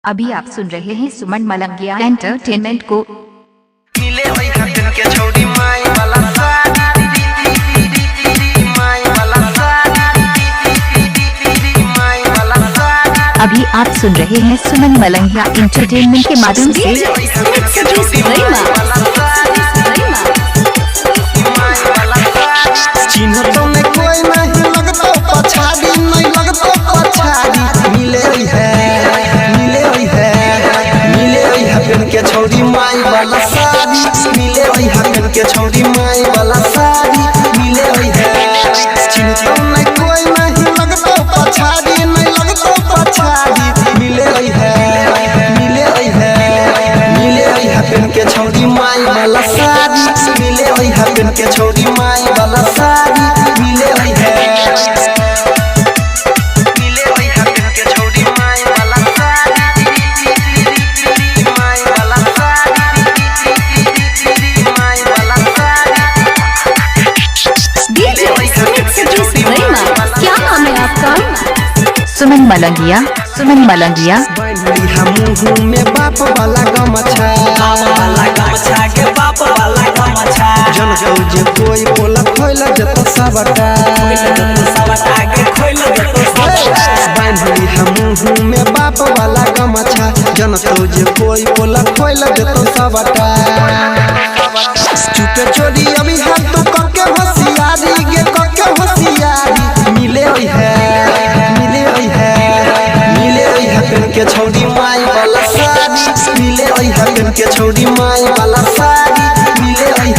अभी आप सुन रहे हैं सुमन मलंगिया एंटरटेनमेंट को। मिले वही हटन के छोड़ी माई वाला साड़ी माई वाला साड़ी। अभी आप सुन रहे हैं सुमन मलंगिया एंटरटेनमेंट के माध्यम से। चिन्ह तो में कोई नहीं लगता पछाड़ी नहीं लगता पछाड़ी। मिले वही हटन के छोड़ी माई वाला साड़ी। मिले वही हटन के छोड़ी माई वाला साड़ी। मिले वही है चिन्ह तो में कोई नहीं लगता पछाड़ी नहीं लगता पछाड़ी। मिले वही हटन के छोड़ी माई वाला साड़ी। मिले वही हटन के छोड़ी माई वाला साड़ी। मिले वही सुमन मलंगिया मुँह में बाप वाला गमछा जन जे कोई बोला खोल जत सबटा। मुँह में बाप वाला गमछा जन जे कोई बोला खोल जत सबटा। चुपे चोरी अभी हाथ तो करके होशियारी गे करके होशियारी। मिले वही के छोड़ी माई वाला साड़ी। मिले वही हटन के छोड़ी माई वाला साड़ी। मिले वही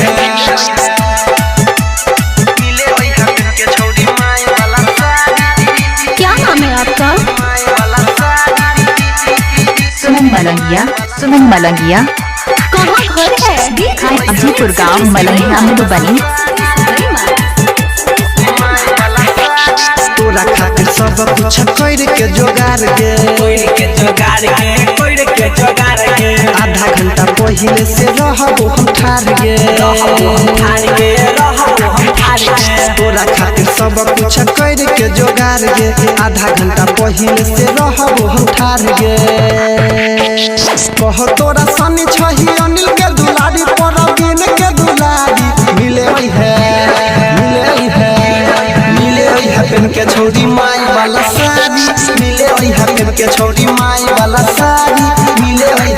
हटन के छोड़ी माई वाला साड़ी। क्या नाम है आपका? सुमन मलंगिया कहाँ घर है? अजीपुर गांव मलंगिया मधुबनी। तोरा खातिर सब कुछ कर के जोगार गे आधा घंटा पहले से रहबो हम ठार गे। तोरा खातिर सब कुछ कर के जोगार गे आधा घंटा पहले से रहबो हम ठार गे। कहो तोरा सनी छही अनिल के दुलारी परवीन के दुलारी। मिले वही हटन के छोड़ी माई वाला साड़ी। मिले वही हटन के छोड़ी माई वाला साड़ी। मिले वही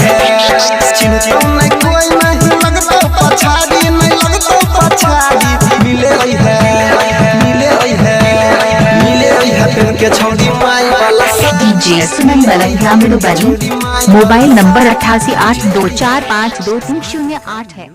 चिन्ह तो में कोई नहीं लगता पछाड़ी नहीं लगता पछाड़ी। मिले वही हटन के छोड़ी माई वाला साड़ी। डीजे सुमन मलंगिया मधुबनी। मोबाइल नंबर 8882452308 है।